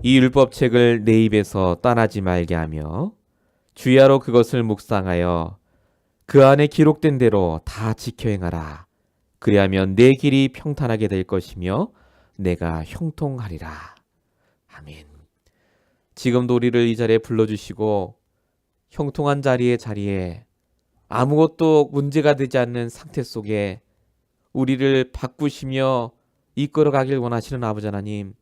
이 율법책을 내 입에서 떠나지 말게 하며 주야로 그것을 묵상하여 그 안에 기록된 대로 다 지켜 행하라. 그리하면 내 길이 평탄하게 될 것이며 내가 형통하리라. 아멘. 지금도 우리를 이 자리에 불러주시고 형통한 자리에 아무것도 문제가 되지 않는 상태 속에 우리를 바꾸시며 이끌어 가길 원하시는 아버지 하나님,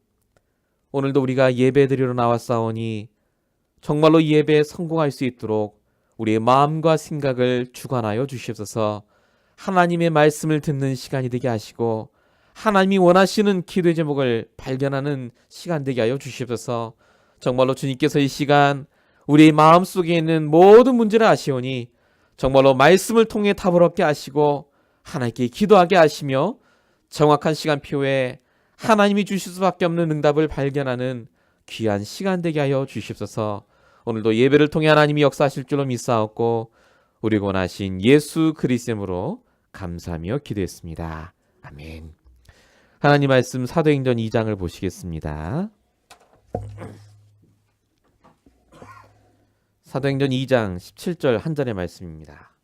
오늘도 우리가 예배드리러 나왔사오니 정말로 이 예배에 성공할 수 있도록 우리의 마음과 생각을 주관하여 주시옵소서. 하나님의 말씀을 듣는 시간이 되게 하시고 하나님이 원하시는 기도의 제목을 발견하는 시간 되게 하여 주시옵소서. 정말로 주님께서 이 시간 우리의 마음속에 있는 모든 문제를 아시오니 정말로 말씀을 통해 답을 얻게 하시고 하나님께 기도하게 하시며 정확한 시간표에 하나님이 주실 수밖에 없는 응답을 발견하는 귀한 시간 되게 하여 주시옵소서. 오늘도 예배를 통해 하나님이 역사하실 줄로 믿사옵고 우리 원하신 예수 그리스도로 감사하며 기도했습니다. 아멘. 하나님 말씀 사도행전 2장을 보시겠습니다. 사도행전 2장 17절 한 절의 말씀입니다.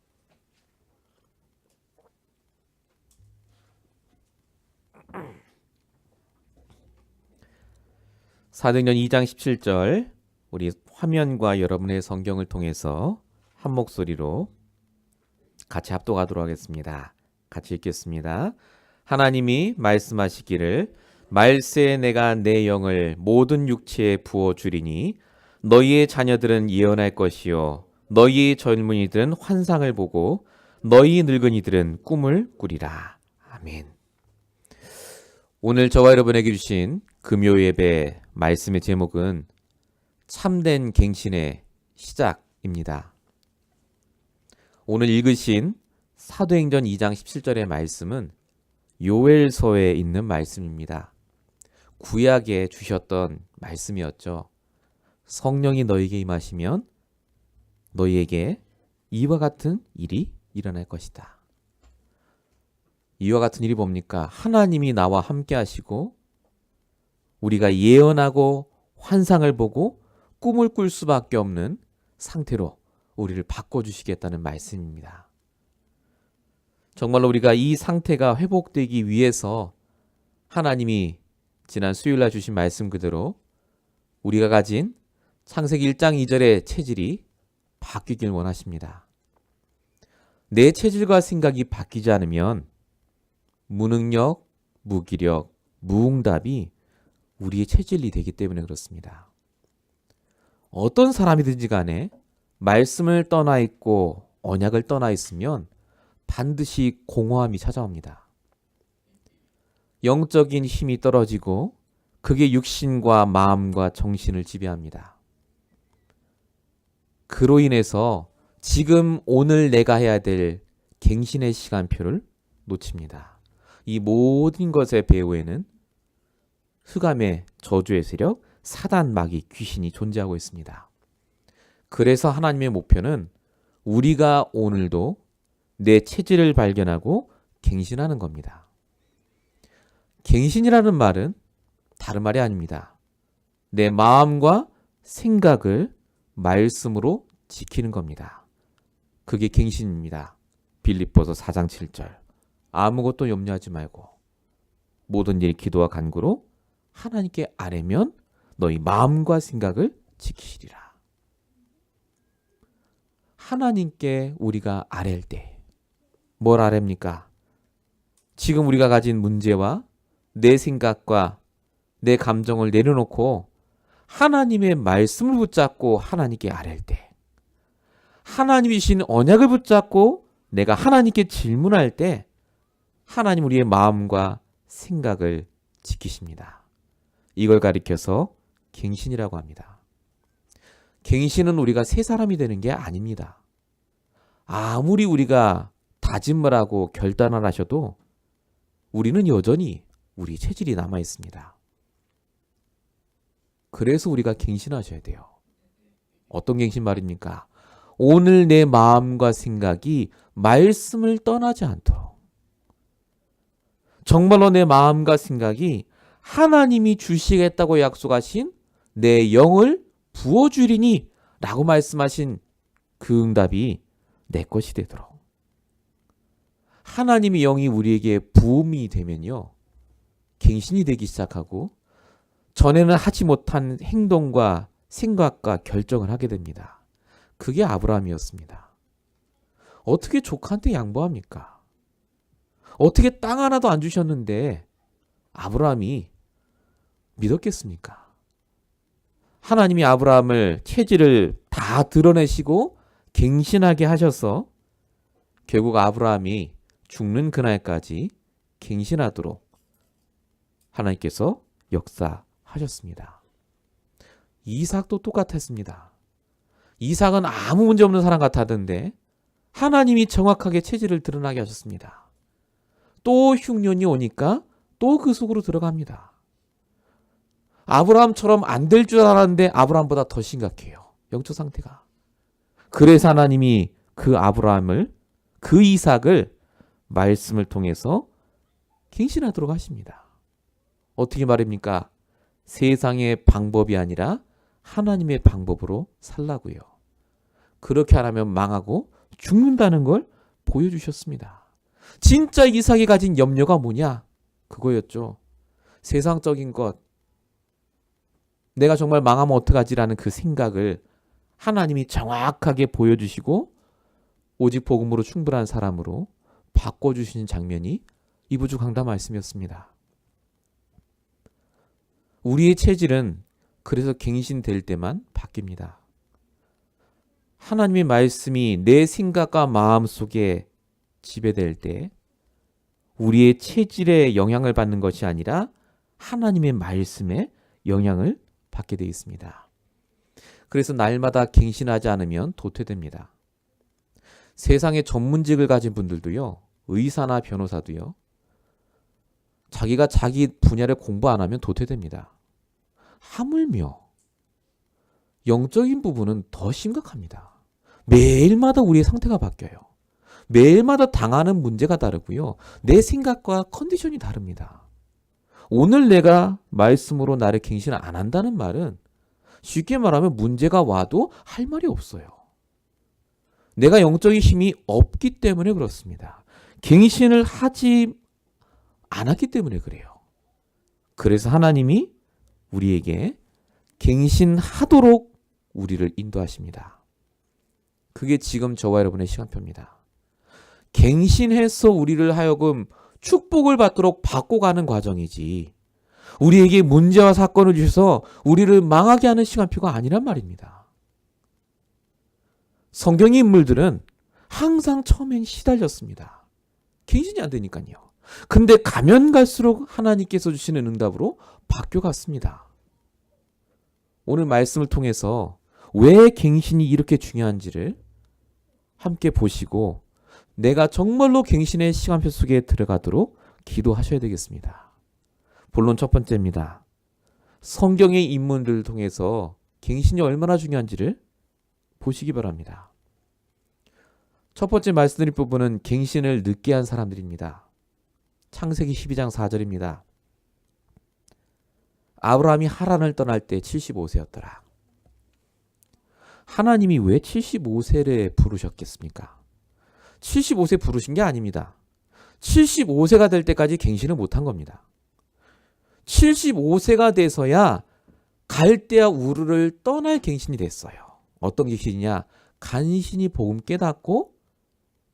사도행전 2장 17절, 우리 화면과 여러분의 성경을 통해서 한 목소리로 같이 합독하도록 하겠습니다. 같이 읽겠습니다. 하나님이 말씀하시기를 말세에 내가 내 영을 모든 육체에 부어주리니 너희의 자녀들은 예언할 것이요 너희의 젊은이들은 환상을 보고 너희 늙은이들은 꿈을 꾸리라. 아멘. 오늘 저와 여러분에게 주신 금요 예배 말씀의 제목은 참된 갱신의 시작입니다. 오늘 읽으신 사도행전 2장 17절의 말씀은 요엘서에 있는 말씀입니다. 구약에 주셨던 말씀이었죠. 성령이 너희에게 임하시면 너희에게 이와 같은 일이 일어날 것이다. 이와 같은 일이 뭡니까? 하나님이 나와 함께 하시고 우리가 예언하고 환상을 보고 꿈을 꿀 수밖에 없는 상태로 우리를 바꿔주시겠다는 말씀입니다. 정말로 우리가 이 상태가 회복되기 위해서 하나님이 지난 수요일날 주신 말씀 그대로 우리가 가진 창세기 1장 2절의 체질이 바뀌길 원하십니다. 내 체질과 생각이 바뀌지 않으면 무능력, 무기력, 무응답이 우리의 체질이 되기 때문에 그렇습니다. 어떤 사람이든지 간에 말씀을 떠나 있고 언약을 떠나 있으면 반드시 공허함이 찾아옵니다. 영적인 힘이 떨어지고 그게 육신과 마음과 정신을 지배합니다. 그로 인해서 지금 오늘 내가 해야 될 갱신의 시간표를 놓칩니다. 이 모든 것의 배후에는 흑암의 저주의 세력, 사단 마귀 귀신이 존재하고 있습니다. 그래서 하나님의 목표는 우리가 오늘도 내 체질을 발견하고 갱신하는 겁니다. 갱신이라는 말은 다른 말이 아닙니다. 내 마음과 생각을 말씀으로 지키는 겁니다. 그게 갱신입니다. 빌립보서 4장 7절. 아무것도 염려하지 말고 모든 일 기도와 간구로 하나님께 아뢰면 너희 마음과 생각을 지키시리라. 하나님께 우리가 아뢰일 때 뭘 아뢰입니까? 지금 우리가 가진 문제와 내 생각과 내 감정을 내려놓고 하나님의 말씀을 붙잡고 하나님께 아뢰일 때, 하나님이신 언약을 붙잡고 내가 하나님께 질문할 때 하나님 우리의 마음과 생각을 지키십니다. 이걸 가리켜서 갱신이라고 합니다. 갱신은 우리가 새 사람이 되는 게 아닙니다. 아무리 우리가 다짐을 하고 결단을 하셔도 우리는 여전히 우리 체질이 남아 있습니다. 그래서 우리가 갱신하셔야 돼요. 어떤 갱신 말입니까? 오늘 내 마음과 생각이 말씀을 떠나지 않도록, 정말로 내 마음과 생각이 하나님이 주시겠다고 약속하신 내 영을 부어주리니 라고 말씀하신 그 응답이 내 것이 되도록. 하나님의 영이 우리에게 부음이 되면요, 갱신이 되기 시작하고 전에는 하지 못한 행동과 생각과 결정을 하게 됩니다. 그게 아브라함이었습니다. 어떻게 조카한테 양보합니까? 어떻게 땅 하나도 안 주셨는데 아브라함이 믿었겠습니까? 하나님이 아브라함을 체질을 다 드러내시고 갱신하게 하셔서 결국 아브라함이 죽는 그날까지 갱신하도록 하나님께서 역사하셨습니다. 이삭도 똑같았습니다. 이삭은 아무 문제 없는 사람 같았는데 하나님이 정확하게 체질을 드러나게 하셨습니다. 또 흉년이 오니까 또 그 속으로 들어갑니다. 아브라함처럼 안 될 줄 알았는데 아브라함보다 더 심각해요. 영적 상태가. 그래서 하나님이 그 아브라함을, 그 이삭을 말씀을 통해서 갱신하도록 하십니다. 어떻게 말입니까? 세상의 방법이 아니라 하나님의 방법으로 살라고요. 그렇게 안 하면 망하고 죽는다는 걸 보여주셨습니다. 진짜 이삭이 가진 염려가 뭐냐? 그거였죠. 세상적인 것, 내가 정말 망하면 어떡하지라는 그 생각을 하나님이 정확하게 보여주시고 오직 복음으로 충분한 사람으로 바꿔주시는 장면이 이부주 강단 말씀이었습니다. 우리의 체질은 그래서 갱신될 때만 바뀝니다. 하나님의 말씀이 내 생각과 마음 속에 지배될 때 우리의 체질에 영향을 받는 것이 아니라 하나님의 말씀에 영향을 받게 되어 있습니다. 그래서 날마다 갱신하지 않으면 도태됩니다. 세상에 전문직을 가진 분들도요, 의사나 변호사도요, 자기가 자기 분야를 공부 안 하면 도태됩니다. 하물며 영적인 부분은 더 심각합니다. 매일마다 우리의 상태가 바뀌어요. 매일마다 당하는 문제가 다르고요. 내 생각과 컨디션이 다릅니다. 오늘 내가 말씀으로 나를 갱신 안 한다는 말은 쉽게 말하면 문제가 와도 할 말이 없어요. 내가 영적인 힘이 없기 때문에 그렇습니다. 갱신을 하지 않았기 때문에 그래요. 그래서 하나님이 우리에게 갱신하도록 우리를 인도하십니다. 그게 지금 저와 여러분의 시간표입니다. 갱신해서 우리를 하여금 축복을 받도록 바꿔가는 과정이지 우리에게 문제와 사건을 주셔서 우리를 망하게 하는 시간표가 아니란 말입니다. 성경의 인물들은 항상 처음엔 시달렸습니다. 갱신이 안 되니까요. 근데 가면 갈수록 하나님께서 주시는 응답으로 바뀌어갔습니다. 오늘 말씀을 통해서 왜 갱신이 이렇게 중요한지를 함께 보시고 내가 정말로 갱신의 시간표 속에 들어가도록 기도하셔야 되겠습니다. 본론 첫 번째입니다. 성경의 인물들을 통해서 갱신이 얼마나 중요한지를 보시기 바랍니다. 첫 번째 말씀드릴 부분은 갱신을 늦게 한 사람들입니다. 창세기 12장 4절입니다. 아브라함이 하란을 떠날 때 75세였더라. 하나님이 왜 75세를 부르셨겠습니까? 75세 부르신 게 아닙니다. 75세가 될 때까지 갱신을 못한 겁니다. 75세가 돼서야 갈대아 우르를 떠날 갱신이 됐어요. 어떤 갱신이냐? 간신히 복음 깨닫고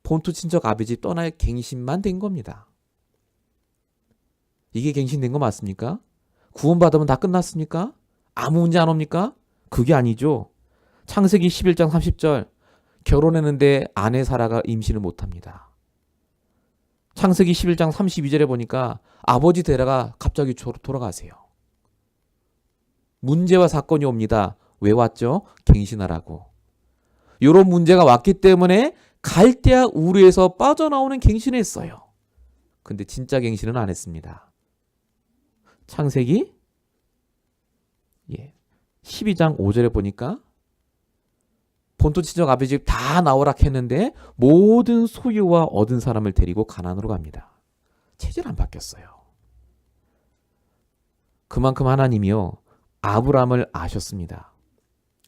본토 친척 아버지 떠날 갱신만 된 겁니다. 이게 갱신된 거 맞습니까? 구원받으면 다 끝났습니까? 아무 문제 안 옵니까? 그게 아니죠. 창세기 11장 30절 결혼했는데 아내 사라가 임신을 못합니다. 창세기 11장 32절에 보니까 아버지 데라가 갑자기 돌아가세요. 문제와 사건이 옵니다. 왜 왔죠? 갱신하라고. 이런 문제가 왔기 때문에 갈대아 우르에서 빠져나오는 갱신을 했어요. 근데 진짜 갱신은 안 했습니다. 창세기 12장 5절에 보니까 본토 친척 아버지 집 다 나오라 했는데 모든 소유와 얻은 사람을 데리고 가나안으로 갑니다. 체질 안 바뀌었어요. 그만큼 하나님이요 아브라함을 아셨습니다.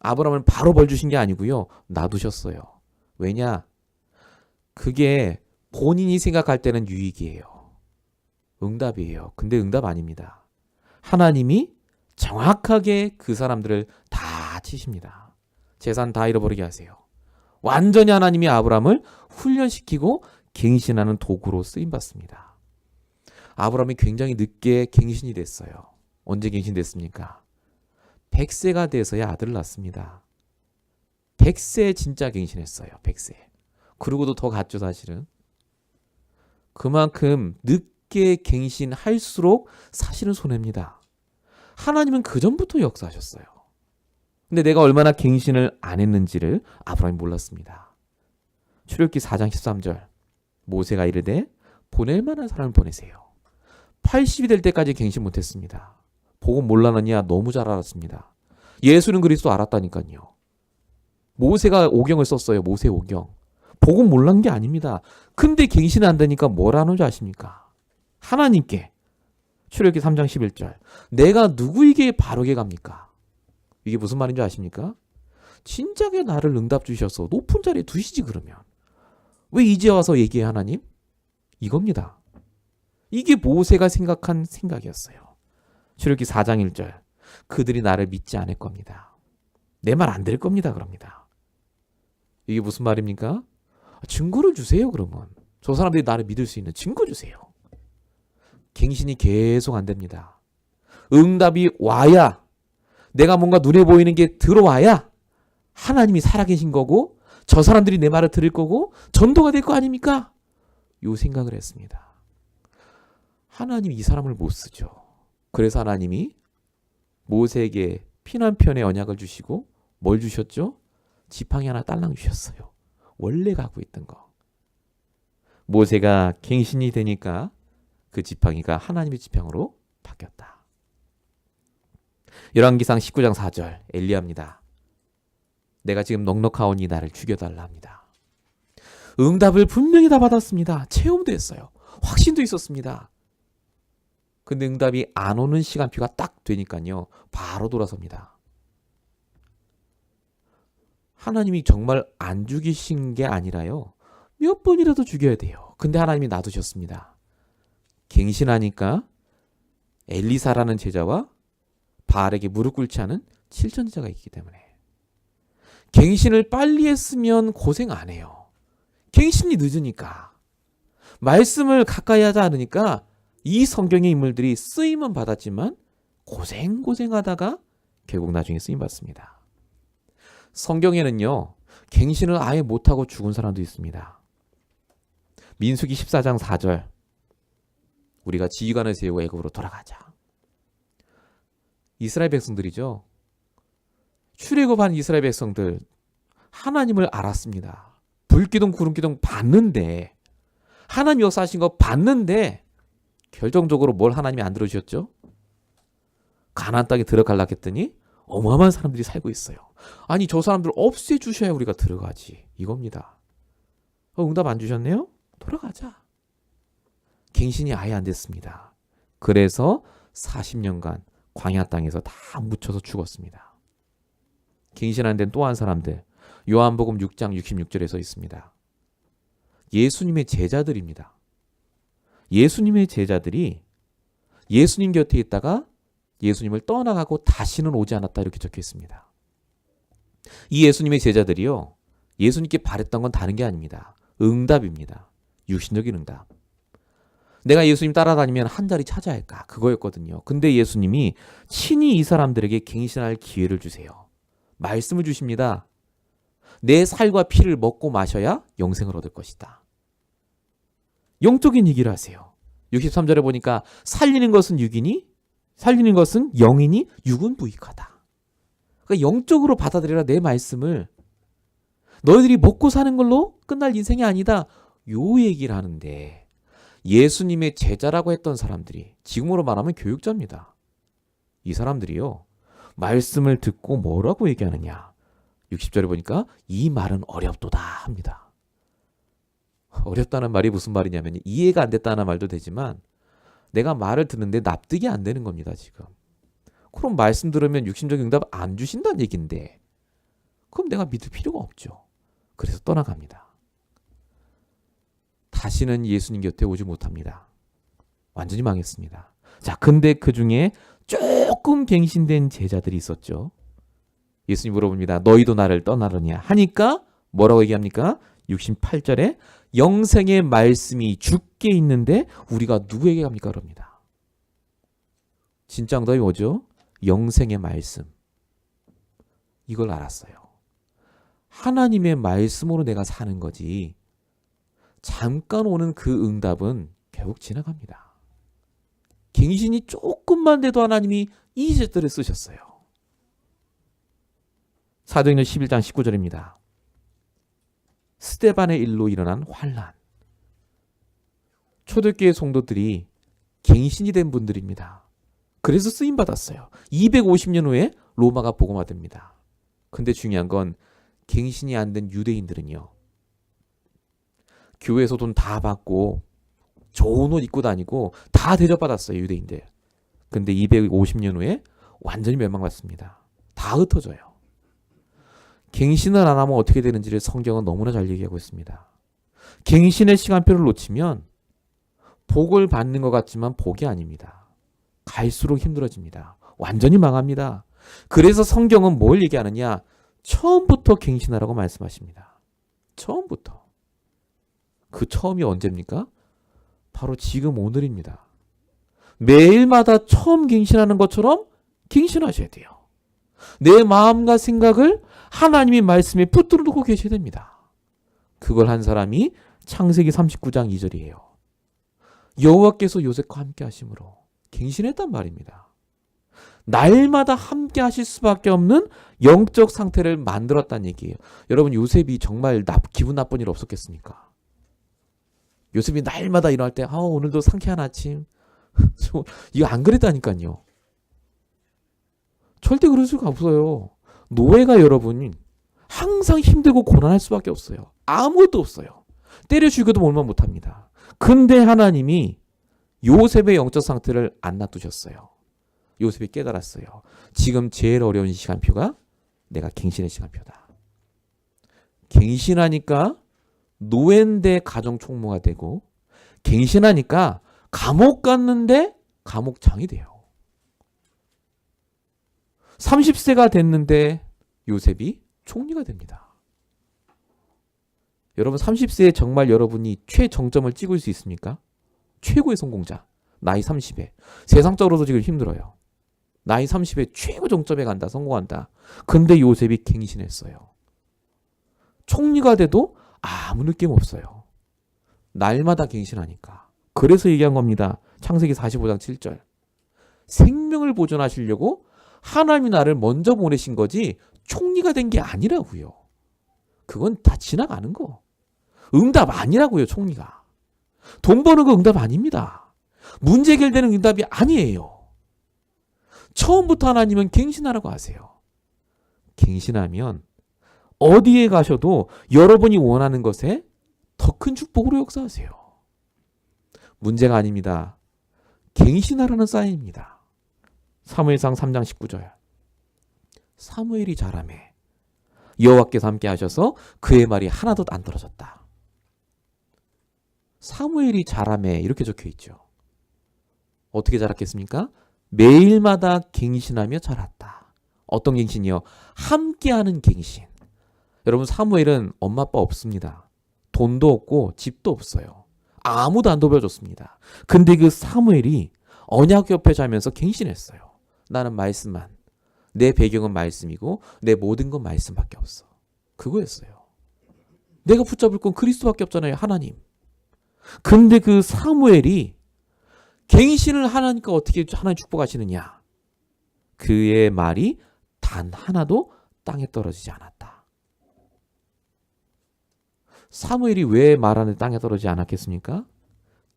아브라함을 바로 벌 주신 게 아니고요. 놔두셨어요. 왜냐? 그게 본인이 생각할 때는 유익이에요. 응답이에요. 근데 응답 아닙니다. 하나님이 정확하게 그 사람들을 다 치십니다. 재산 다 잃어버리게 하세요. 완전히 하나님이 아브라함을 훈련시키고 갱신하는 도구로 쓰임받습니다. 아브라함이 굉장히 늦게 갱신이 됐어요. 언제 갱신됐습니까? 100세가 돼서야 아들을 낳습니다. 100세 진짜 갱신했어요. 100세. 그러고도 더 갔죠, 사실은. 그만큼 늦게 갱신할수록 사실은 손해입니다. 하나님은 그전부터 역사하셨어요. 근데 내가 얼마나 갱신을 안 했는지를 아브라함이 몰랐습니다. 출애굽기 4장 13절 모세가 이르되 보낼 만한 사람을 보내세요. 80이 될 때까지 갱신 못했습니다. 복음 몰랐느냐? 너무 잘 알았습니다. 예수는 그리스도 알았다니까요. 모세가 오경을 썼어요. 모세 오경. 복음 몰란 게 아닙니다. 근데 갱신 안 되니까 뭐라는 줄 아십니까? 하나님께. 출애굽기 3장 11절 내가 누구에게 바르게 갑니까? 이게 무슨 말인 줄 아십니까? 진작에 나를 응답 주셔서 높은 자리에 두시지 그러면. 왜 이제 와서 얘기해 하나님? 이겁니다. 이게 모세가 생각한 생각이었어요. 출애굽기 4장 1절 그들이 나를 믿지 않을 겁니다. 내 말 안 들을 겁니다. 그럽니다. 이게 무슨 말입니까? 증거를 주세요. 그러면 저 사람들이 나를 믿을 수 있는 증거 주세요. 갱신이 계속 안 됩니다. 응답이 와야 내가 뭔가 눈에 보이는 게 들어와야 하나님이 살아계신 거고 저 사람들이 내 말을 들을 거고 전도가 될 거 아닙니까? 요 생각을 했습니다. 하나님이 이 사람을 못 쓰죠. 그래서 하나님이 모세에게 피난편의 언약을 주시고 뭘 주셨죠? 지팡이 하나 딸랑 주셨어요. 원래 갖고 있던 거. 모세가 갱신이 되니까 그 지팡이가 하나님의 지팡이로 바뀌었다. 열왕기상 19장 4절 엘리야입니다. 내가 지금 넉넉하오니 나를 죽여달라 합니다. 응답을 분명히 다 받았습니다. 체험도 했어요. 확신도 있었습니다. 근데 응답이 안 오는 시간표가 딱 되니까요. 바로 돌아섭니다. 하나님이 정말 안 죽이신 게 아니라요. 몇 번이라도 죽여야 돼요. 근데 하나님이 놔두셨습니다. 갱신하니까 엘리사라는 제자와 바알에게 무릎 꿇지 않은 7천제자가 있기 때문에. 갱신을 빨리 했으면 고생 안 해요. 갱신이 늦으니까. 말씀을 가까이 하지 않으니까 이 성경의 인물들이 쓰임은 받았지만 고생하다가 결국 나중에 쓰임 받습니다. 성경에는요. 갱신을 아예 못하고 죽은 사람도 있습니다. 민수기 14장 4절 우리가 지휘관을 세우고 애굽으로 돌아가자. 이스라엘 백성들이죠. 출애굽한 이스라엘 백성들 하나님을 알았습니다. 불기둥 구름기둥 봤는데 하나님 역사하신 거 봤는데 결정적으로 뭘 하나님이 안 들어주셨죠? 가나안 땅에 들어가려고 했더니 어마어마한 사람들이 살고 있어요. 아니 저 사람들 없애주셔야 우리가 들어가지. 이겁니다. 응답 안 주셨네요? 돌아가자. 갱신이 아예 안 됐습니다. 그래서 40년간 광야 땅에서 다 묻혀서 죽었습니다. 갱신 안 된 또 한 사람들 요한복음 6장 66절에 서 있습니다. 예수님의 제자들입니다. 예수님의 제자들이 예수님 곁에 있다가 예수님을 떠나가고 다시는 오지 않았다 이렇게 적혀 있습니다. 이 예수님의 제자들이요. 예수님께 바랬던 건 다른 게 아닙니다. 응답입니다. 육신적인 응답. 내가 예수님 따라다니면 한 자리 찾아야 할까? 그거였거든요. 근데 예수님이 친히 이 사람들에게 갱신할 기회를 주세요. 말씀을 주십니다. 내 살과 피를 먹고 마셔야 영생을 얻을 것이다. 영적인 얘기를 하세요. 63절에 보니까 살리는 것은 육이니 살리는 것은 영이니 육은 무익하다. 그러니까 영적으로 받아들여라 내 말씀을. 너희들이 먹고 사는 걸로 끝날 인생이 아니다. 요 얘기를 하는데 예수님의 제자라고 했던 사람들이 지금으로 말하면 교육자입니다. 이 사람들이요. 말씀을 듣고 뭐라고 얘기하느냐. 60절에 보니까 이 말은 어렵도다 합니다. 어렵다는 말이 무슨 말이냐면 이해가 안 됐다는 말도 되지만 내가 말을 듣는데 납득이 안 되는 겁니다. 지금. 그럼 말씀 들으면 육신적인 응답 안 주신다는 얘기인데 그럼 내가 믿을 필요가 없죠. 그래서 떠나갑니다. 다시는 예수님 곁에 오지 못합니다. 완전히 망했습니다. 자, 근데 그 중에 조금 갱신된 제자들이 있었죠. 예수님 물어봅니다. 너희도 나를 떠나느냐 하니까 뭐라고 얘기합니까? 68절에 영생의 말씀이 주께 있는데 우리가 누구에게 갑니까? 그럽니다. 진짜 응답이 뭐죠? 영생의 말씀. 이걸 알았어요. 하나님의 말씀으로 내가 사는 거지 잠깐 오는 그 응답은 결국 지나갑니다. 갱신이 조금만 돼도 하나님이 이 제자들을 쓰셨어요. 사도행전 11장 19절입니다. 스데반의 일로 일어난 환난. 초대교회 성도들이 갱신이 된 분들입니다. 그래서 쓰임 받았어요. 250년 후에 로마가 복음화됩니다. 근데 중요한 건 갱신이 안 된 유대인들은요. 교회에서 돈 다 받고 좋은 옷 입고 다니고 다 대접받았어요. 유대인들. 근데 250년 후에 완전히 멸망받습니다. 다 흩어져요. 갱신을 안 하면 어떻게 되는지를 성경은 너무나 잘 얘기하고 있습니다. 갱신의 시간표를 놓치면 복을 받는 것 같지만 복이 아닙니다. 갈수록 힘들어집니다. 완전히 망합니다. 그래서 성경은 뭘 얘기하느냐? 처음부터 갱신하라고 말씀하십니다. 처음부터. 그 처음이 언제입니까? 바로 지금 오늘입니다. 매일마다 처음 갱신하는 것처럼 갱신하셔야 돼요. 내 마음과 생각을 하나님의 말씀에 붙들어 놓고 계셔야 됩니다. 그걸 한 사람이 창세기 39장 2절이에요. 여호와께서 요셉과 함께 하심으로 갱신했단 말입니다. 날마다 함께 하실 수밖에 없는 영적 상태를 만들었다는 얘기예요. 여러분 요셉이 정말 기분 나쁜 일 없었겠습니까? 요셉이 날마다 일어날 때 오늘도 상쾌한 아침 이거 안 그랬다니까요. 절대 그럴 수가 없어요. 노예가 여러분 항상 힘들고 고난할 수밖에 없어요. 아무것도 없어요. 때려 죽여도 뭘만 못합니다. 근데 하나님이 요셉의 영적 상태를 안 놔두셨어요. 요셉이 깨달았어요. 지금 제일 어려운 시간표가 내가 갱신의 시간표다. 갱신하니까 노예인데 가정 총무가 되고 갱신하니까 감옥 갔는데 감옥장이 돼요. 30세가 됐는데 요셉이 총리가 됩니다. 여러분 30세에 정말 여러분이 최정점을 찍을 수 있습니까? 최고의 성공자. 나이 30에. 세상적으로도 지금 힘들어요. 나이 30에 최고 정점에 간다. 성공한다. 근데 요셉이 갱신했어요. 총리가 돼도 아무 느낌 없어요. 날마다 갱신하니까. 그래서 얘기한 겁니다. 창세기 45장 7절. 생명을 보존하시려고 하나님이 나를 먼저 보내신 거지 총리가 된 게 아니라고요. 그건 다 지나가는 거. 응답 아니라고요. 총리가. 돈 버는 거 응답 아닙니다. 문제 해결되는 응답이 아니에요. 처음부터 하나님은 갱신하라고 하세요. 갱신하면 어디에 가셔도 여러분이 원하는 것에 더 큰 축복으로 역사하세요. 문제가 아닙니다. 갱신하라는 사인입니다. 사무엘상 3장 19절. 사무엘이 자라매 여호와께서 함께 하셔서 그의 말이 하나도 안 떨어졌다. 사무엘이 자라매 이렇게 적혀 있죠. 어떻게 자랐겠습니까? 매일마다 갱신하며 자랐다. 어떤 갱신이요? 함께하는 갱신. 여러분 사무엘은 엄마 아빠 없습니다. 돈도 없고 집도 없어요. 아무도 안 돕아줬습니다. 근데 그 사무엘이 언약 옆에 자면서 갱신했어요. 나는 말씀만. 내 배경은 말씀이고 내 모든 건 말씀밖에 없어. 그거였어요. 내가 붙잡을 건 그리스도밖에 없잖아요. 하나님. 근데 그 사무엘이 갱신을 하니까 어떻게 하나님 축복하시느냐. 그의 말이 단 하나도 땅에 떨어지지 않았다. 사무엘이 왜 말하는 땅에 떨어지지 않았겠습니까?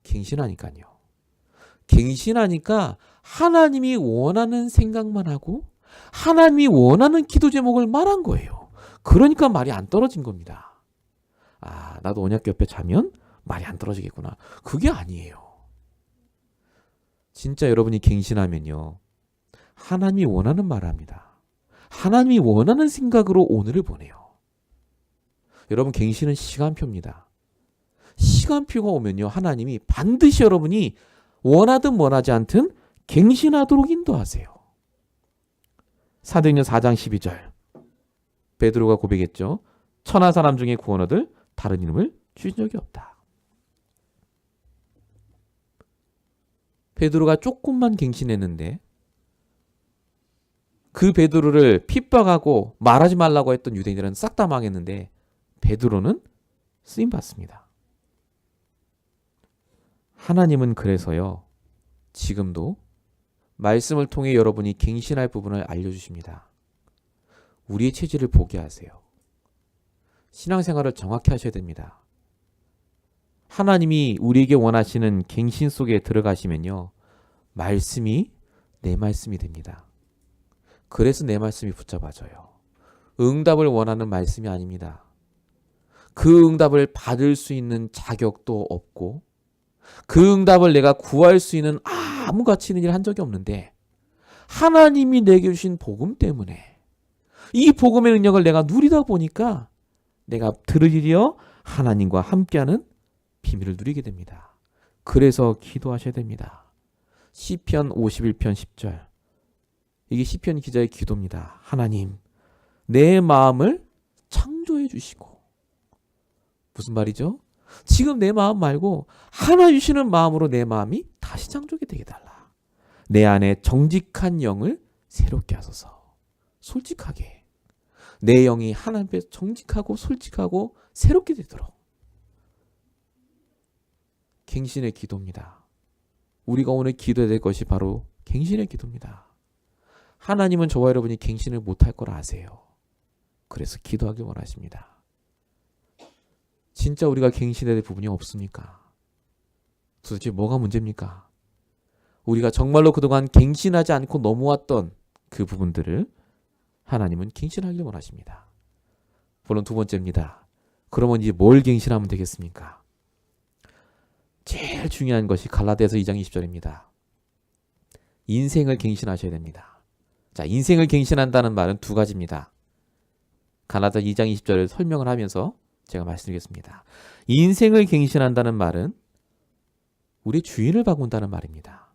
갱신하니까요. 갱신하니까 하나님이 원하는 생각만 하고 하나님이 원하는 기도 제목을 말한 거예요. 그러니까 말이 안 떨어진 겁니다. 아, 나도 언약 옆에 자면 말이 안 떨어지겠구나. 그게 아니에요. 진짜 여러분이 갱신하면요. 하나님이 원하는 말을 합니다. 하나님이 원하는 생각으로 오늘을 보내요. 여러분, 갱신은 시간표입니다. 시간표가 오면요, 하나님이 반드시 여러분이 원하든 원하지 않든 갱신하도록 인도하세요. 사도행전 4장 12절 베드로가 고백했죠. 천하 사람 중에 구원 얻을 다른 이름을 주신 적이 없다. 베드로가 조금만 갱신했는데 그 베드로를 핍박하고 말하지 말라고 했던 유대인들은 싹 다 망했는데 베드로는 쓰임받습니다. 하나님은 그래서요, 지금도 말씀을 통해 여러분이 갱신할 부분을 알려주십니다. 우리의 체질을 보게 하세요. 신앙생활을 정확히 하셔야 됩니다. 하나님이 우리에게 원하시는 갱신 속에 들어가시면요, 말씀이 내 말씀이 됩니다. 그래서 내 말씀이 붙잡아져요. 응답을 원하는 말씀이 아닙니다. 그 응답을 받을 수 있는 자격도 없고 그 응답을 내가 구할 수 있는 아무 가치 있는 일을 한 적이 없는데 하나님이 내게 주신 복음 때문에 이 복음의 능력을 내가 누리다 보니까 내가 들으리려 하나님과 함께하는 비밀을 누리게 됩니다. 그래서 기도하셔야 됩니다. 시편 51편 10절, 이게 시편 기자의 기도입니다. 하나님, 내 마음을 창조해 주시고. 무슨 말이죠? 지금 내 마음 말고 하나 주시는 마음으로 내 마음이 다시 창조가 되게 달라. 내 안에 정직한 영을 새롭게 하소서. 솔직하게. 내 영이 하나님 앞에 정직하고 솔직하고 새롭게 되도록. 갱신의 기도입니다. 우리가 오늘 기도해야 될 것이 바로 갱신의 기도입니다. 하나님은 저와 여러분이 갱신을 못할 걸 아세요. 그래서 기도하길 원하십니다. 진짜 우리가 갱신해야 될 부분이 없습니까? 도대체 뭐가 문제입니까? 우리가 정말로 그동안 갱신하지 않고 넘어왔던 그 부분들을 하나님은 갱신하길 원하십니다. 물론 두 번째입니다. 그러면 이제 뭘 갱신하면 되겠습니까? 제일 중요한 것이 갈라디아서 2장 20절입니다. 인생을 갱신하셔야 됩니다. 자, 인생을 갱신한다는 말은 두 가지입니다. 갈라디아 2장 20절을 설명을 하면서 제가 말씀드리겠습니다. 인생을 갱신한다는 말은 우리 주인을 바꾼다는 말입니다.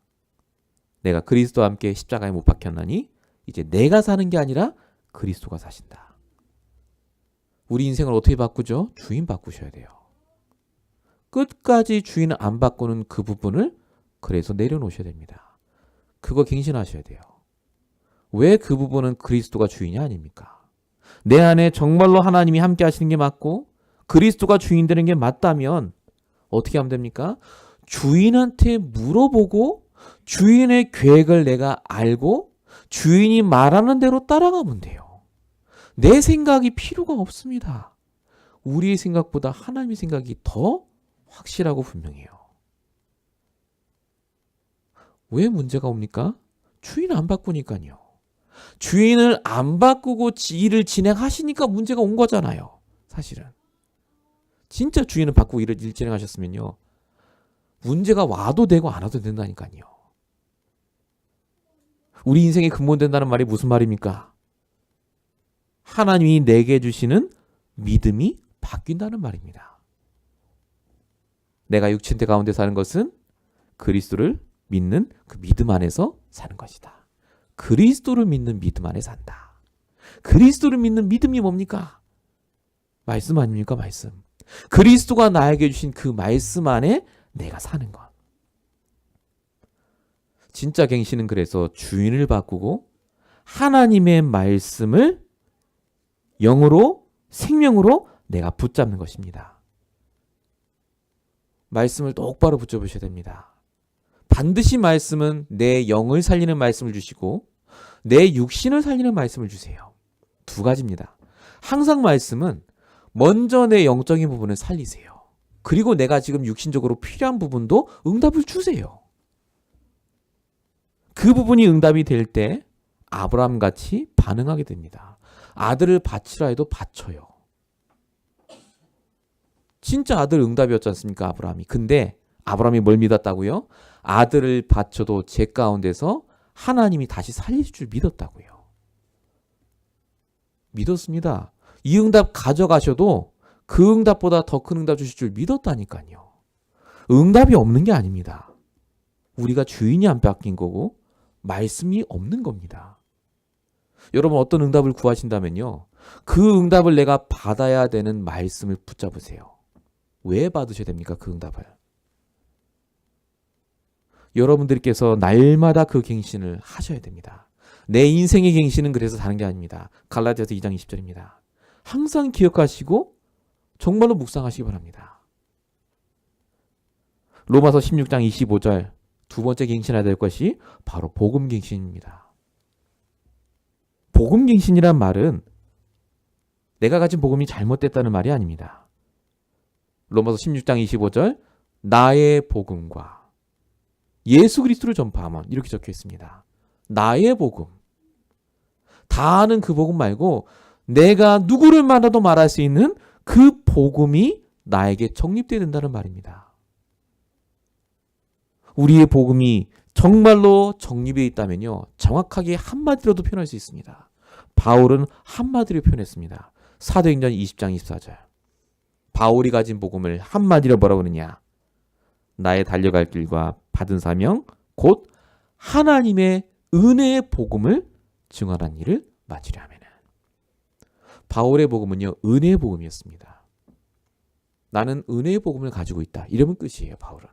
내가 그리스도와 함께 십자가에 못 박혔나니 이제 내가 사는 게 아니라 그리스도가 사신다. 우리 인생을 어떻게 바꾸죠? 주인 바꾸셔야 돼요. 끝까지 주인을 안 바꾸는 그 부분을 그래서 내려놓으셔야 됩니다. 그거 갱신하셔야 돼요. 왜 그 부분은 그리스도가 주인이 아닙니까? 내 안에 정말로 하나님이 함께 하시는 게 맞고 그리스도가 주인 되는 게 맞다면 어떻게 하면 됩니까? 주인한테 물어보고 주인의 계획을 내가 알고 주인이 말하는 대로 따라가면 돼요. 내 생각이 필요가 없습니다. 우리의 생각보다 하나님의 생각이 더 확실하고 분명해요. 왜 문제가 옵니까? 주인 안 바꾸니까요. 주인을 안 바꾸고 일을 진행하시니까 문제가 온 거잖아요. 사실은. 진짜 주인을 바꾸고 일 진행하셨으면요. 문제가 와도 되고 안 와도 된다니까요. 우리 인생이 근본된다는 말이 무슨 말입니까? 하나님이 내게 주시는 믿음이 바뀐다는 말입니다. 내가 육신체 가운데 사는 것은 그리스도를 믿는 그 믿음 안에서 사는 것이다. 그리스도를 믿는 믿음 안에 산다. 그리스도를 믿는 믿음이 뭡니까? 말씀 아닙니까? 말씀. 그리스도가 나에게 주신 그 말씀 안에 내가 사는 것. 진짜 갱신은 그래서 주인을 바꾸고 하나님의 말씀을 영으로 생명으로 내가 붙잡는 것입니다. 말씀을 똑바로 붙잡으셔야 됩니다. 반드시 말씀은 내 영을 살리는 말씀을 주시고 내 육신을 살리는 말씀을 주세요. 두 가지입니다. 항상 말씀은 먼저 내 영적인 부분을 살리세요. 그리고 내가 지금 육신적으로 필요한 부분도 응답을 주세요. 그 부분이 응답이 될 때 아브라함같이 반응하게 됩니다. 아들을 바치라 해도 바쳐요. 진짜 아들 응답이었지 않습니까? 아브라함이. 근데 아브라함이 뭘 믿었다고요? 아들을 바쳐도 제 가운데서 하나님이 다시 살릴 줄 믿었다고요. 믿었습니다. 이 응답 가져가셔도 그 응답보다 더 큰 응답 주실 줄 믿었다니까요. 응답이 없는 게 아닙니다. 우리가 주인이 안 바뀐 거고 말씀이 없는 겁니다. 여러분 어떤 응답을 구하신다면요. 그 응답을 내가 받아야 되는 말씀을 붙잡으세요. 왜 받으셔야 됩니까? 그 응답을. 여러분들께서 날마다 그 갱신을 하셔야 됩니다. 내 인생의 갱신은 그래서 다른 게 아닙니다. 갈라디아서 2장 20절입니다. 항상 기억하시고 정말로 묵상하시기 바랍니다. 로마서 16장 25절 두 번째 갱신해야 될 것이 바로 복음 갱신입니다. 복음 갱신이란 말은 내가 가진 복음이 잘못됐다는 말이 아닙니다. 로마서 16장 25절 나의 복음과 예수 그리스도를 전파하면 이렇게 적혀 있습니다. 나의 복음. 다 아는 그 복음 말고 내가 누구를 만나도 말할 수 있는 그 복음이 나에게 정립되어야 된다는 말입니다. 우리의 복음이 정말로 정립되어 있다면요. 정확하게 한마디로도 표현할 수 있습니다. 바울은 한마디로 표현했습니다. 사도행전 20장 24절. 바울이 가진 복음을 한마디로 뭐라고 하느냐. 나의 달려갈 길과 받은 사명 곧 하나님의 은혜의 복음을 증언한 일을 마치려 하면은. 바울의 복음은요. 은혜의 복음이었습니다. 나는 은혜의 복음을 가지고 있다. 이러면 끝이에요. 바울은.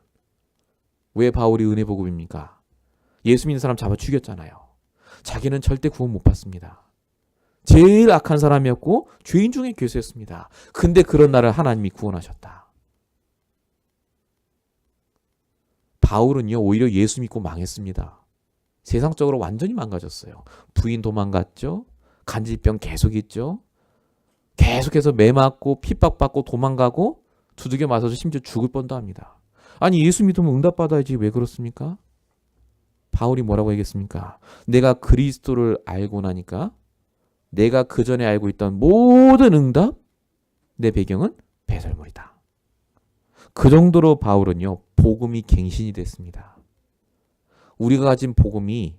왜 바울이 은혜 복음입니까? 예수 믿는 사람 잡아 죽였잖아요. 자기는 절대 구원 못 받습니다. 제일 악한 사람이었고 죄인 중에 괴수였습니다. 근데 그런 나를 하나님이 구원하셨다. 바울은요. 오히려 예수 믿고 망했습니다. 세상적으로 완전히 망가졌어요. 부인 도망갔죠. 간질병 계속 있죠. 계속해서 매 맞고 핍박받고 도망가고 두들겨 맞아서 심지어 죽을 뻔도 합니다. 아니 예수 믿으면 응답받아야지 왜 그렇습니까? 바울이 뭐라고 얘기했습니까? 내가 그리스도를 알고 나니까 내가 그전에 알고 있던 모든 응답 내 배경은 배설물이다. 그 정도로 바울은요. 복음이 갱신이 됐습니다. 우리가 가진 복음이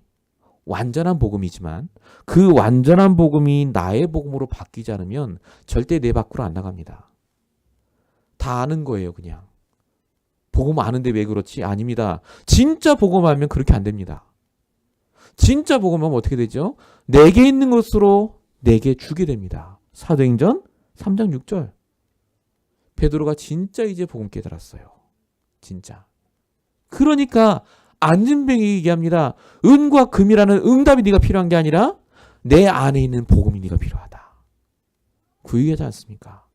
완전한 복음이지만 그 완전한 복음이 나의 복음으로 바뀌지 않으면 절대 내 밖으로 안 나갑니다. 다 아는 거예요. 그냥. 복음 아는데 왜 그렇지? 아닙니다. 진짜 복음 알면 그렇게 안 됩니다. 진짜 복음 하면 어떻게 되죠? 내게 있는 것으로 내게 주게 됩니다. 사도행전 3장 6절. 베드로가 진짜 이제 복음 깨달았어요. 진짜. 그러니까 안진뱅이 얘기합니다. 은과 금이라는 응답이 네가 필요한 게 아니라 내 안에 있는 복음이 네가 필요하다. 그 얘기하지 않습니까?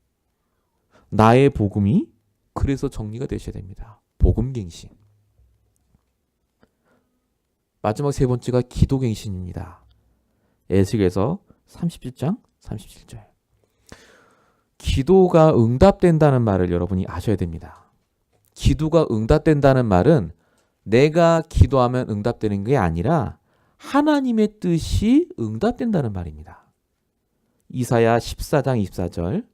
나의 복음이 그래서 정리가 되셔야 됩니다. 복음갱신. 마지막 세 번째가 기도갱신입니다. 에스겔서 37장 37절. 기도가 응답된다는 말을 여러분이 아셔야 됩니다. 기도가 응답된다는 말은 내가 기도하면 응답되는 게 아니라 하나님의 뜻이 응답된다는 말입니다. 이사야 14장 24절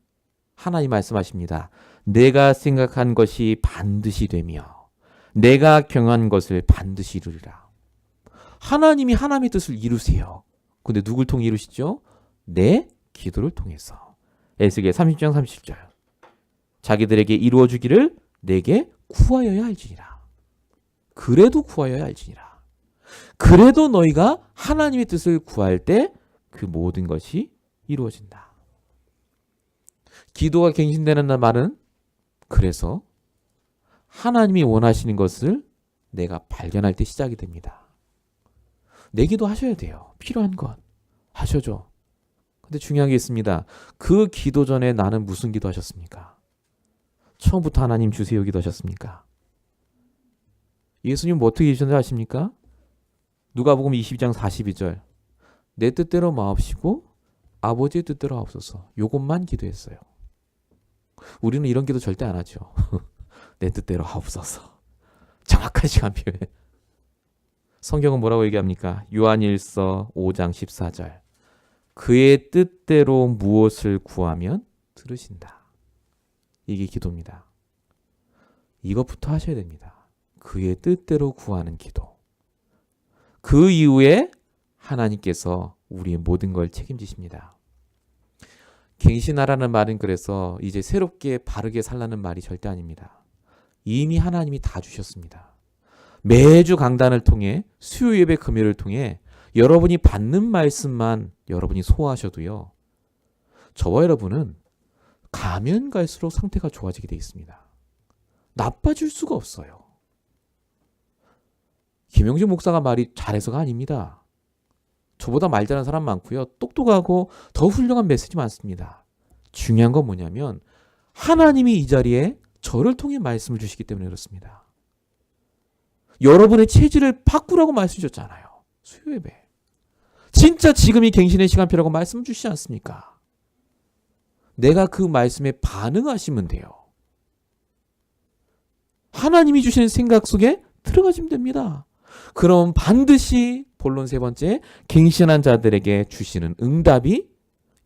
하나님 말씀하십니다. 내가 생각한 것이 반드시 되며 내가 경한 것을 반드시 이루리라. 하나님이 하나님의 뜻을 이루세요. 근데 누굴 통해 이루시죠? 내 기도를 통해서. 에스겔 30장 30절. 자기들에게 이루어주기를 내게 구하여야 할지니라. 그래도 구하여야 할지니라. 그래도 너희가 하나님의 뜻을 구할 때 그 모든 것이 이루어진다. 기도가 갱신되는 말은 그래서 하나님이 원하시는 것을 내가 발견할 때 시작이 됩니다. 내 기도 하셔야 돼요. 필요한 것 하셔죠. 근데 중요한 게 있습니다. 그 기도 전에 나는 무슨 기도 하셨습니까? 처음부터 하나님 주세요 기도 하셨습니까? 예수님 뭐 어떻게 기도하셨는지 아십니까? 누가복음 22장 42절. 내 뜻대로 마옵시고 아버지의 뜻대로 하옵소서. 요것만 기도했어요. 우리는 이런 기도 절대 안 하죠. 내 뜻대로 하옵소서. 정확한 시간표에. 성경은 뭐라고 얘기합니까? 요한일서 5장 14절. 그의 뜻대로 무엇을 구하면 들으신다. 이게 기도입니다. 이것부터 하셔야 됩니다. 그의 뜻대로 구하는 기도. 그 이후에 하나님께서 우리의 모든 걸 책임지십니다. 갱신하라는 말은 그래서 이제 새롭게 바르게 살라는 말이 절대 아닙니다. 이미 하나님이 다 주셨습니다. 매주 강단을 통해 수요 예배 금요일을 통해 여러분이 받는 말씀만 여러분이 소화하셔도요. 저와 여러분은 가면 갈수록 상태가 좋아지게 되어 있습니다. 나빠질 수가 없어요. 김영준 목사가 말이 잘해서가 아닙니다. 저보다 말 잘하는 사람 많고요. 똑똑하고 더 훌륭한 메시지 많습니다. 중요한 건 뭐냐면 하나님이 이 자리에 저를 통해 말씀을 주시기 때문에 그렇습니다. 여러분의 체질을 바꾸라고 말씀 주셨잖아요. 수요예배. 진짜 지금이 갱신의 시간표라고 말씀 주시지 않습니까? 내가 그 말씀에 반응하시면 돼요. 하나님이 주시는 생각 속에 들어가시면 됩니다. 그럼 반드시 본론 세 번째, 갱신한 자들에게 주시는 응답이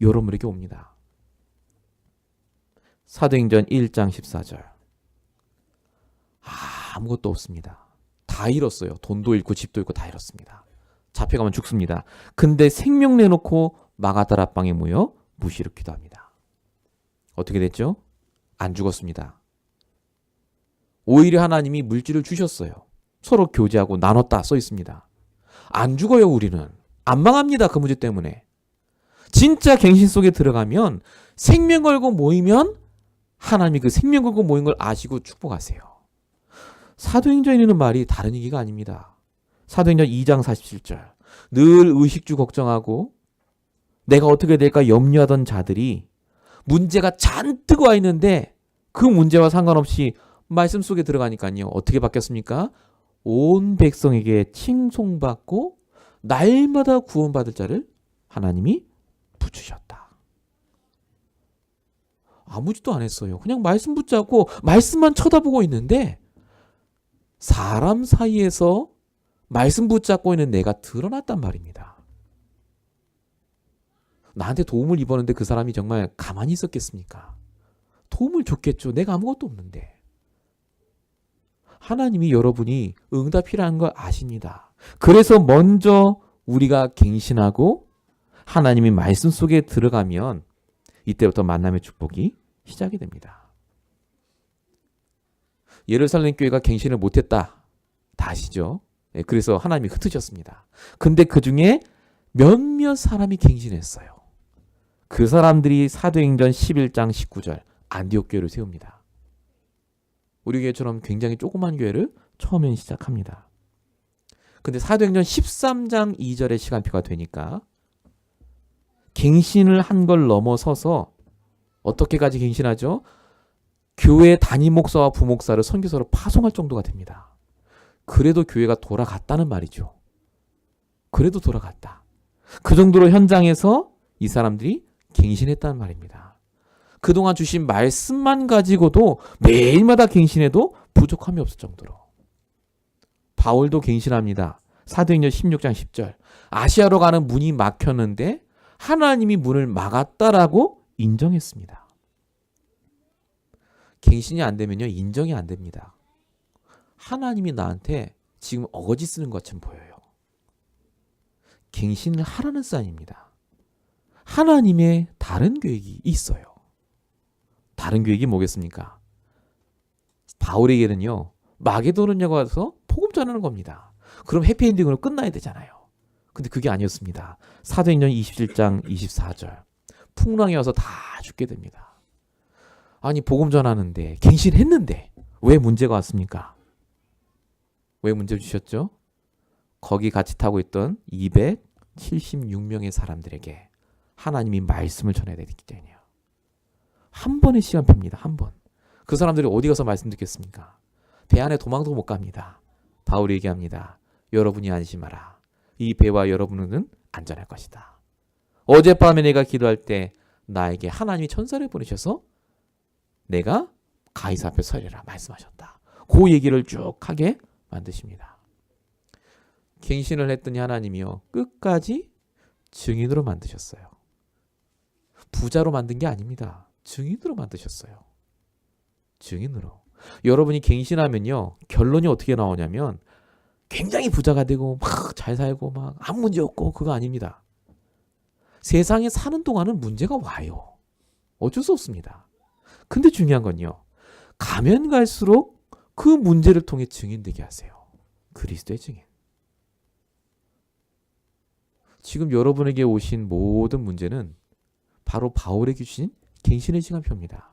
여러분에게 옵니다. 사도행전 1장 14절. 아무것도 없습니다. 다 잃었어요. 돈도 잃고 집도 잃고 다 잃었습니다. 잡혀가면 죽습니다. 근데 생명 내놓고 마가다라 방에 모여 무시를 기도합니다. 어떻게 됐죠? 안 죽었습니다. 오히려 하나님이 물질을 주셨어요. 서로 교제하고 나눴다 써 있습니다. 안 죽어요, 우리는. 안 망합니다, 그 문제 때문에. 진짜 갱신 속에 들어가면 생명 걸고 모이면 하나님이 그 생명 걸고 모인 걸 아시고 축복하세요. 사도행전에 있는 말이 다른 얘기가 아닙니다. 사도행전 2장 47절. 늘 의식주 걱정하고 내가 어떻게 될까 염려하던 자들이 문제가 잔뜩 와 있는데 그 문제와 상관없이 말씀 속에 들어가니까요. 어떻게 바뀌었습니까? 온 백성에게 칭송받고 날마다 구원받을 자를 하나님이 붙이셨다. 아무 짓도 안 했어요. 그냥 말씀 붙잡고 말씀만 쳐다보고 있는데 사람 사이에서 말씀 붙잡고 있는 내가 드러났단 말입니다. 나한테 도움을 입었는데 그 사람이 정말 가만히 있었겠습니까? 도움을 줬겠죠. 내가 아무것도 없는데. 하나님이 여러분이 응답 필요한 걸 아십니다. 그래서 먼저 우리가 갱신하고 하나님이 말씀 속에 들어가면 이때부터 만남의 축복이 시작이 됩니다. 예루살렘 교회가 갱신을 못했다. 다 아시죠? 그래서 하나님이 흩으셨습니다. 근데 그 중에 몇몇 사람이 갱신했어요. 그 사람들이 사도행전 11장 19절 안디옥 교회를 세웁니다. 우리 교회처럼 굉장히 조그만 교회를 처음엔 시작합니다. 근데 사도행전 13장 2절의 시간표가 되니까 갱신을 한 걸 넘어서서 어떻게까지 갱신하죠? 교회 담임 목사와 부목사를 선교사로 파송할 정도가 됩니다. 그래도 교회가 돌아갔다는 말이죠. 그래도 돌아갔다. 그 정도로 현장에서 이 사람들이 갱신했다는 말입니다. 그동안 주신 말씀만 가지고도 매일마다 갱신해도 부족함이 없을 정도로. 바울도 갱신합니다. 사도행전 16장 10절. 아시아로 가는 문이 막혔는데 하나님이 문을 막았다라고 인정했습니다. 갱신이 안 되면요, 인정이 안 됩니다. 하나님이 나한테 지금 어거지 쓰는 것처럼 보여요. 갱신을 하라는 사인입니다. 하나님의 다른 계획이 있어요. 다른 계획이 뭐겠습니까? 바울에게는요, 마게도냐가 와서 복음 전하는 겁니다. 그럼 해피엔딩으로 끝나야 되잖아요. 근데 그게 아니었습니다. 사도행전 27장 24절. 풍랑이 와서 다 죽게 됩니다. 아니, 복음 전하는데, 갱신했는데 왜 문제가 왔습니까? 왜 문제 주셨죠? 거기 같이 타고 있던 276명의 사람들에게 하나님이 말씀을 전해야 되기 때문이에요. 한 번의 시간표입니다. 한 번. 그 사람들이 어디 가서 말씀 듣겠습니까? 배 안에 도망도 못 갑니다. 바울이 얘기합니다. 여러분이 안심하라. 이 배와 여러분은 안전할 것이다. 어젯밤에 내가 기도할 때 나에게 하나님이 천사를 보내셔서 내가 가이사 앞에 서리라 말씀하셨다. 그 얘기를 쭉 하게 만드십니다. 갱신을 했더니 하나님이요, 끝까지 증인으로 만드셨어요. 부자로 만든 게 아닙니다. 증인으로 만드셨어요. 증인으로. 여러분이 갱신하면요, 결론이 어떻게 나오냐면 굉장히 부자가 되고 막 잘 살고 막 아무 문제 없고 그거 아닙니다. 세상에 사는 동안은 문제가 와요. 어쩔 수 없습니다. 근데 중요한 건요. 가면 갈수록 그 문제를 통해 증인되게 하세요. 그리스도의 증인. 지금 여러분에게 오신 모든 문제는 바로 바울에게 주신 갱신의 시간표입니다.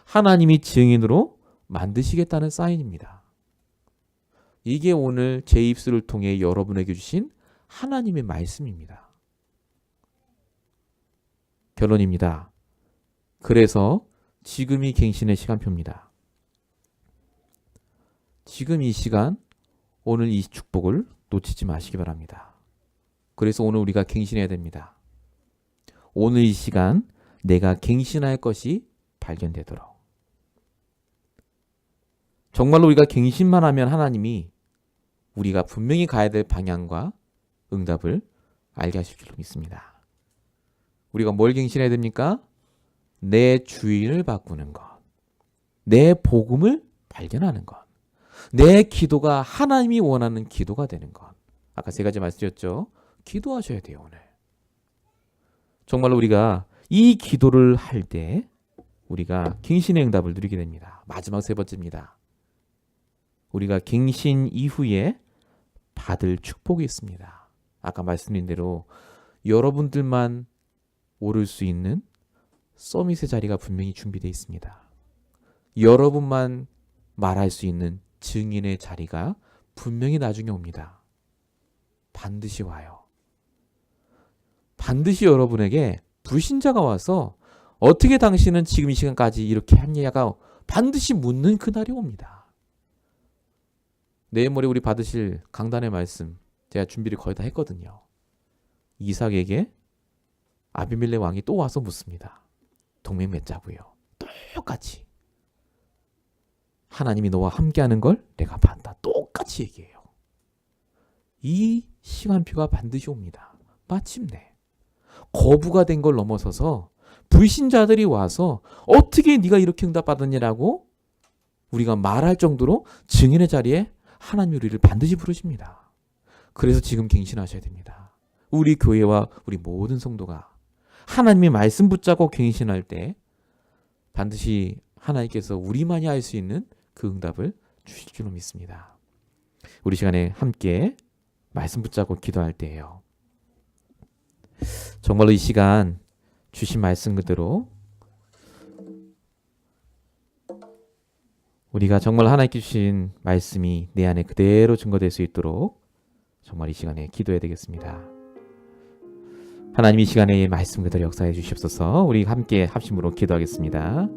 하나님이 증인으로 만드시겠다는 사인입니다. 이게 오늘 제 입술을 통해 여러분에게 주신 하나님의 말씀입니다. 결론입니다. 그래서 지금이 갱신의 시간표입니다. 지금 이 시간, 오늘 이 축복을 놓치지 마시기 바랍니다. 그래서 오늘 우리가 갱신해야 됩니다. 오늘 이 시간 내가 갱신할 것이 발견되도록. 정말로 우리가 갱신만 하면 하나님이 우리가 분명히 가야 될 방향과 응답을 알게 하실 줄로 믿습니다. 우리가 뭘 갱신해야 됩니까? 내 주인을 바꾸는 것. 내 복음을 발견하는 것. 내 기도가 하나님이 원하는 기도가 되는 것. 아까 세 가지 말씀드렸죠. 기도하셔야 돼요, 오늘. 정말로 우리가 이 기도를 할 때 우리가 갱신의 응답을 누리게 됩니다. 마지막 세 번째입니다. 우리가 갱신 이후에 받을 축복이 있습니다. 아까 말씀드린 대로 여러분들만 오를 수 있는 서밋의 자리가 분명히 준비되어 있습니다. 여러분만 말할 수 있는 증인의 자리가 분명히 나중에 옵니다. 반드시 와요. 반드시 여러분에게 불신자가 와서 어떻게 당신은 지금 이 시간까지 이렇게 했냐가 반드시 묻는 그날이 옵니다. 내일 모레 우리 받으실 강단의 말씀 제가 준비를 거의 다 했거든요. 이삭에게 아비멜렉 왕이 또 와서 묻습니다. 동맹 맺자고요. 똑같이. 하나님이 너와 함께하는 걸 내가 봤다. 똑같이 얘기해요. 이 시간표가 반드시 옵니다. 마침내. 거부가 된 걸 넘어서서 불신자들이 와서 어떻게 네가 이렇게 응답받았냐라고 우리가 말할 정도로 증인의 자리에 하나님이 우리를 반드시 부르십니다. 그래서 지금 갱신하셔야 됩니다. 우리 교회와 우리 모든 성도가 하나님의 말씀 붙잡고 갱신할 때 반드시 하나님께서 우리만이 할 수 있는 그 응답을 주실 줄로 믿습니다. 우리 시간에 함께 말씀 붙잡고 기도할 때예요. 정말로 이 시간 주신 말씀 그대로 우리가 정말 하나님께 주신 말씀이 내 안에 그대로 증거될 수 있도록 정말 이 시간에 기도해야 되겠습니다. 하나님 이 시간에 말씀 그대로 역사해 주시옵소서. 우리 함께 합심으로 기도하겠습니다.